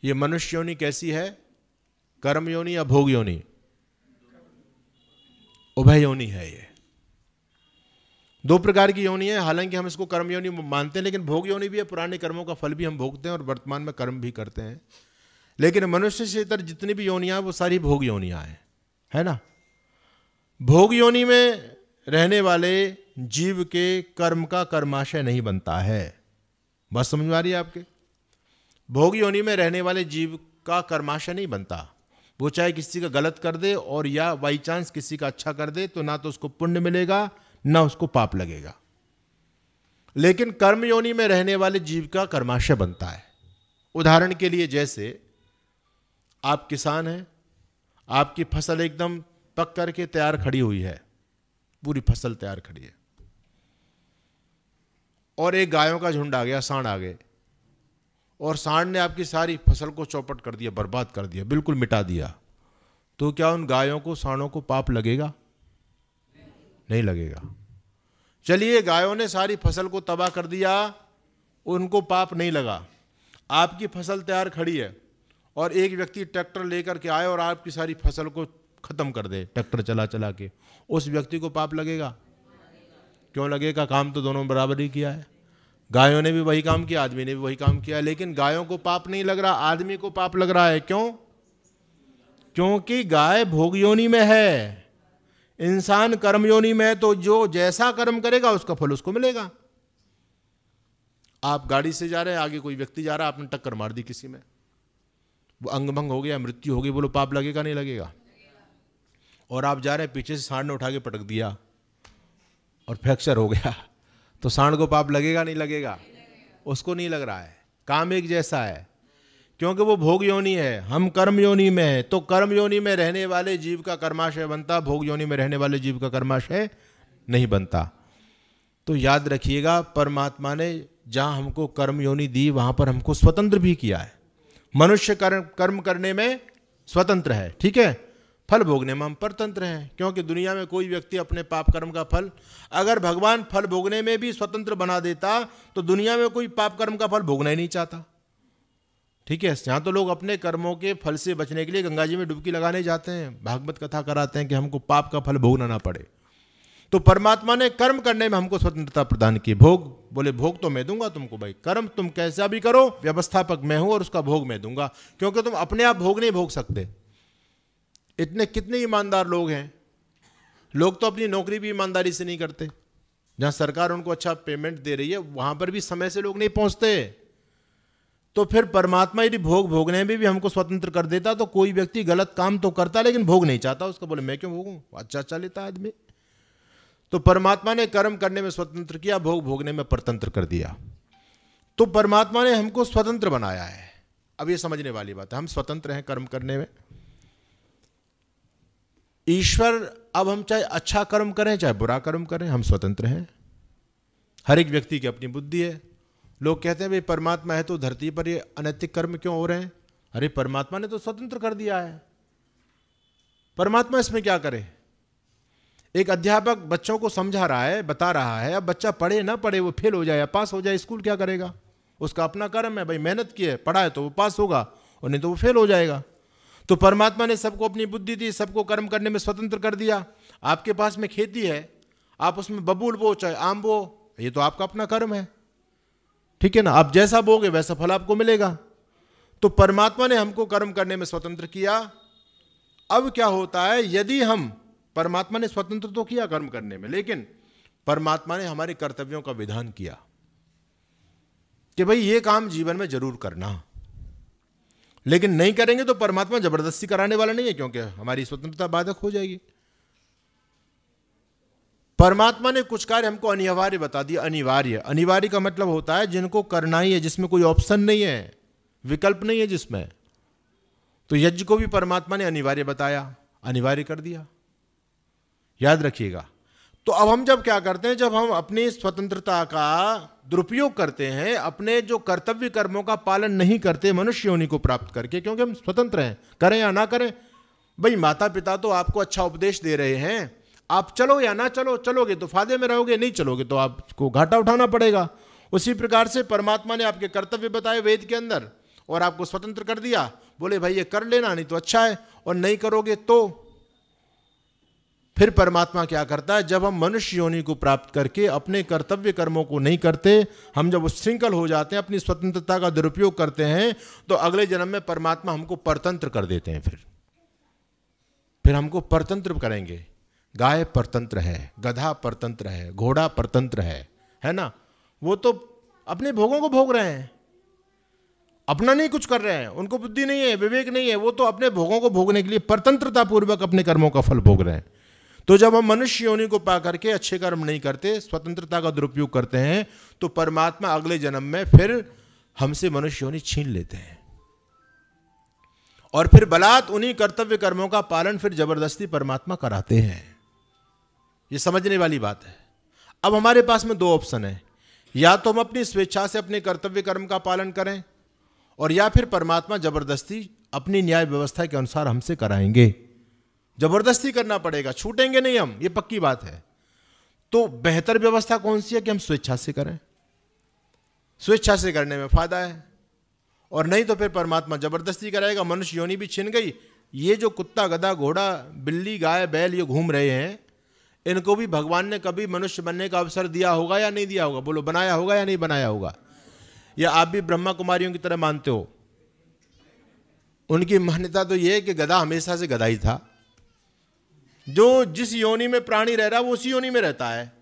ये मनुष्य योनि कैसी है? कर्म योनि या भोग योनि? उभय योनि है। ये दो प्रकार की योनि है। हालांकि हम इसको कर्म योनि मानते हैं, लेकिन भोग योनि भी है। पुराने कर्मों का फल भी हम भोगते हैं और वर्तमान में कर्म भी करते हैं। लेकिन मनुष्य से इतर जितनी भी योनियां वो सारी भोग योनियां हैं, है ना। भोग योनि में रहने वाले जीव के कर्म का कर्माशय नहीं बनता है। बात समझ में आ रही है आपके? भोग योनि में रहने वाले जीव का कर्माशय नहीं बनता। वो चाहे किसी का गलत कर दे और या बाई चांस किसी का अच्छा कर दे, तो ना तो उसको पुण्य मिलेगा ना उसको पाप लगेगा। लेकिन कर्म योनि में रहने वाले जीव का कर्माशय बनता है। उदाहरण के लिए, जैसे आप किसान हैं, आपकी फसल एकदम पक करके तैयार खड़ी हुई है, पूरी फसल तैयार खड़ी है, और एक गायों का झुंड आ गया, सांड आ गए, और सांड ने आपकी सारी फसल को चौपट कर दिया, बर्बाद कर दिया, बिल्कुल मिटा दिया। तो क्या उन गायों को, सांडों को पाप लगेगा? नहीं लगेगा। चलिए, गायों ने सारी फसल को तबाह कर दिया, उनको पाप नहीं लगा। आपकी फसल तैयार खड़ी है और एक व्यक्ति ट्रैक्टर लेकर के आए और आपकी सारी फसल को खत्म कर दे, ट्रैक्टर चला चला के, उस व्यक्ति को पाप लगेगा? क्यों लगेगा? काम तो दोनों बराबर ही किया है। गायों ने भी वही काम किया, आदमी ने भी वही काम किया, लेकिन गायों को पाप नहीं लग रहा, आदमी को पाप लग रहा है। क्यों? क्योंकि गाय भोग योनि में है, इंसान कर्म योनि में है। तो जो जैसा कर्म करेगा उसका फल उसको मिलेगा। आप गाड़ी से जा रहे हैं, आगे कोई व्यक्ति जा रहा है, आपने टक्कर मार दी किसी में, वो अंग भंग हो गया, मृत्यु हो गई, बोलो पाप लगेगा नहीं लगेगा? और आप जा रहे हैं, पीछे से सांड ने उठा के पटक दिया और फ्रैक्चर हो गया, तो सांड को पाप लगेगा नहीं लगेगा? उसको नहीं लग रहा है। काम एक जैसा है, क्योंकि वो भोग योनि है, हम कर्म योनि में है। तो कर्म योनि में रहने वाले जीव का कर्माशय बनता, भोग योनि में रहने वाले जीव का कर्माशय नहीं बनता। तो याद रखिएगा, परमात्मा ने जहां हमको कर्म योनि दी, वहां पर हमको स्वतंत्र भी किया है। मनुष्य कर्म करने में स्वतंत्र है, ठीक है, फल भोगने में हम परतंत्र हैं। क्योंकि दुनिया में कोई व्यक्ति अपने पाप कर्म का फल, अगर भगवान फल भोगने में भी स्वतंत्र बना देता, तो दुनिया में कोई पाप कर्म का फल भोगना ही नहीं चाहता, ठीक है। यहाँ तो लोग अपने कर्मों के फल से बचने के लिए गंगा जी में डुबकी लगाने जाते हैं, भागवत कथा कराते हैं कि हमको पाप का फल भोगना ना पड़े। तो परमात्मा ने कर्म करने में हमको स्वतंत्रता प्रदान की। भोग, बोले भोग तो मैं दूंगा तुमको भाई, कर्म तुम कैसा भी करो, व्यवस्थापक मैं हूं और उसका भोग मैं दूंगा। क्योंकि तुम अपने आप भोग नहीं भोग सकते। इतने कितने ईमानदार लोग हैं, लोग तो अपनी नौकरी भी ईमानदारी से नहीं करते। जहां सरकार उनको अच्छा पेमेंट दे रही है, वहां पर भी समय से लोग नहीं पहुंचते। तो फिर परमात्मा यदि भोग भोगने में भी हमको स्वतंत्र कर देता, तो कोई व्यक्ति गलत काम तो करता लेकिन भोग नहीं चाहता, उसको बोले मैं क्यों भोगूं, अच्छा अच्छा लेता आदमी। तो परमात्मा ने कर्म करने में स्वतंत्र किया, भोग भोगने में परतंत्र कर दिया। तो परमात्मा ने हमको स्वतंत्र बनाया है। अब ये समझने वाली बात है, हम स्वतंत्र हैं कर्म करने में। ईश्वर, अब हम चाहे अच्छा कर्म करें चाहे बुरा कर्म करें, हम स्वतंत्र हैं। हर एक व्यक्ति की अपनी बुद्धि है। लोग कहते हैं भाई परमात्मा है तो धरती पर ये अनैतिक कर्म क्यों हो रहे हैं? अरे परमात्मा ने तो स्वतंत्र कर दिया है, परमात्मा इसमें क्या करे? एक अध्यापक बच्चों को समझा रहा है, बता रहा है, अब बच्चा पढ़े ना पढ़े, वो फेल हो जाए या पास हो जाए, स्कूल क्या करेगा? उसका अपना कर्म है भाई, मेहनत की है, पढ़ा है तो वो पास होगा और नहीं तो वो फेल हो जाएगा। तो परमात्मा ने सबको अपनी बुद्धि दी, सबको कर्म करने में स्वतंत्र कर दिया। आपके पास में खेती है, आप उसमें बबूल बो चाहे आम बो, ये तो आपका अपना कर्म है, ठीक है ना। आप जैसा बोगे वैसा फल आपको मिलेगा। तो परमात्मा ने हमको कर्म करने में स्वतंत्र किया। अब क्या होता है, यदि हम, परमात्मा ने स्वतंत्र तो किया कर्म करने में, लेकिन परमात्मा ने हमारे कर्तव्यों का विधान किया कि भाई ये काम जीवन में जरूर करना, लेकिन नहीं करेंगे तो परमात्मा जबरदस्ती कराने वाला नहीं है, क्योंकि हमारी स्वतंत्रता बाधक हो जाएगी। परमात्मा ने कुछ कार्य हमको अनिवार्य बता दिया। अनिवार्य, अनिवार्य का मतलब होता है जिनको करना ही है, जिसमें कोई ऑप्शन नहीं है, विकल्प नहीं है जिसमें। तो यज्ञ को भी परमात्मा ने अनिवार्य बताया, अनिवार्य कर दिया, याद रखिएगा। तो अब हम जब क्या करते हैं, जब हम अपनी स्वतंत्रता का दुरुपयोग करते हैं, अपने जो कर्तव्य कर्मों का पालन नहीं करते मनुष्य योनि को प्राप्त करके, क्योंकि हम स्वतंत्र हैं, करें या ना करें। भाई माता पिता तो आपको अच्छा उपदेश दे रहे हैं, आप चलो या ना चलो, चलोगे तो फायदे में रहोगे, नहीं चलोगे तो आपको घाटा उठाना पड़ेगा। उसी प्रकार से परमात्मा ने आपके कर्तव्य बताए वेद के अंदर, और आपको स्वतंत्र कर दिया, बोले भाई ये कर लेना नहीं तो अच्छा है, और नहीं करोगे तो फिर परमात्मा क्या करता है, जब हम मनुष्य योनि को प्राप्त करके अपने कर्तव्य कर्मों को नहीं करते, हम जब उच्छृंखल हो जाते हैं, अपनी स्वतंत्रता का दुरुपयोग करते हैं, तो अगले जन्म में परमात्मा हमको परतंत्र कर देते हैं। फिर हमको परतंत्र करेंगे। गाय परतंत्र है, गधा परतंत्र है, घोड़ा परतंत्र है ना। वो तो अपने भोगों को भोग रहे हैं, अपना नहीं कुछ कर रहे हैं, उनको बुद्धि नहीं है, विवेक नहीं है, वो तो अपने भोगों को भोगने के लिए परतंत्रता पूर्वक अपने कर्मों का फल भोग रहे हैं। तो जब हम मनुष्य योनि को पा करके अच्छे कर्म नहीं करते, स्वतंत्रता का दुरुपयोग करते हैं, तो परमात्मा अगले जन्म में फिर हमसे मनुष्य योनि छीन लेते हैं, और फिर बलात् उन्हीं कर्तव्य कर्मों का पालन फिर जबरदस्ती परमात्मा कराते हैं। ये समझने वाली बात है। अब हमारे पास में दो ऑप्शन है, या तो हम अपनी स्वेच्छा से अपने कर्तव्य कर्म का पालन करें, और या फिर परमात्मा जबरदस्ती अपनी न्याय व्यवस्था के अनुसार हमसे कराएंगे। जबरदस्ती करना पड़ेगा, छूटेंगे नहीं हम, ये पक्की बात है। तो बेहतर व्यवस्था कौन सी है कि हम स्वेच्छा से करें, स्वेच्छा से करने में फायदा है, और नहीं तो फिर परमात्मा जबरदस्ती कराएगा। मनुष्य योनि भी छिन गई, ये जो कुत्ता गधा घोड़ा बिल्ली गाय बैल ये घूम रहे हैं, इनको भी भगवान ने कभी मनुष्य बनने का अवसर दिया होगा या नहीं दिया होगा? बोलो, बनाया होगा या नहीं बनाया होगा? या आप भी ब्रह्मा कुमारियों की तरह मानते हो? उनकी मान्यता तो ये है कि गधा हमेशा से गधा ही था, जो जिस योनि में प्राणी रह रहा है वो उसी योनि में रहता है।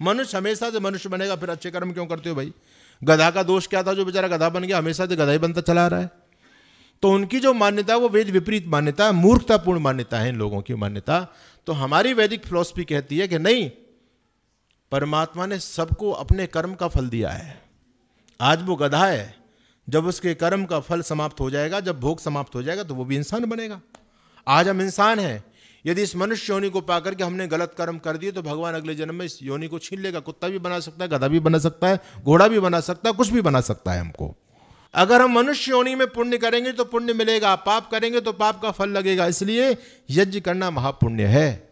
मनुष्य हमेशा से मनुष्य बनेगा, फिर अच्छे कर्म क्यों करते हो भाई? गधा का दोष क्या था जो बेचारा गधा बन गया? हमेशा से गधा ही बनता चला रहा है। तो उनकी जो मान्यता है वो वेद विपरीत मान्यता है, मूर्खतापूर्ण मान्यता है इन लोगों की मान्यता। तो हमारी वैदिक फिलॉसफी कहती है कि नहीं, परमात्मा ने सबको अपने कर्म का फल दिया है। आज वो गधा है, जब उसके कर्म का फल समाप्त हो जाएगा, जब भोग समाप्त हो जाएगा, तो वो भी इंसान बनेगा। आज हम इंसान हैं, यदि इस मनुष्य योनि को पाकर के हमने गलत कर्म कर दिए तो भगवान अगले जन्म में इस योनि को छीन लेगा। कुत्ता भी बना सकता है, गधा भी बना सकता है, घोड़ा भी बना सकता है, कुछ भी बना सकता है हमको। अगर हम मनुष्य योनि में पुण्य करेंगे तो पुण्य मिलेगा, पाप करेंगे तो पाप का फल लगेगा। इसलिए यज्ञ करना महापुण्य है।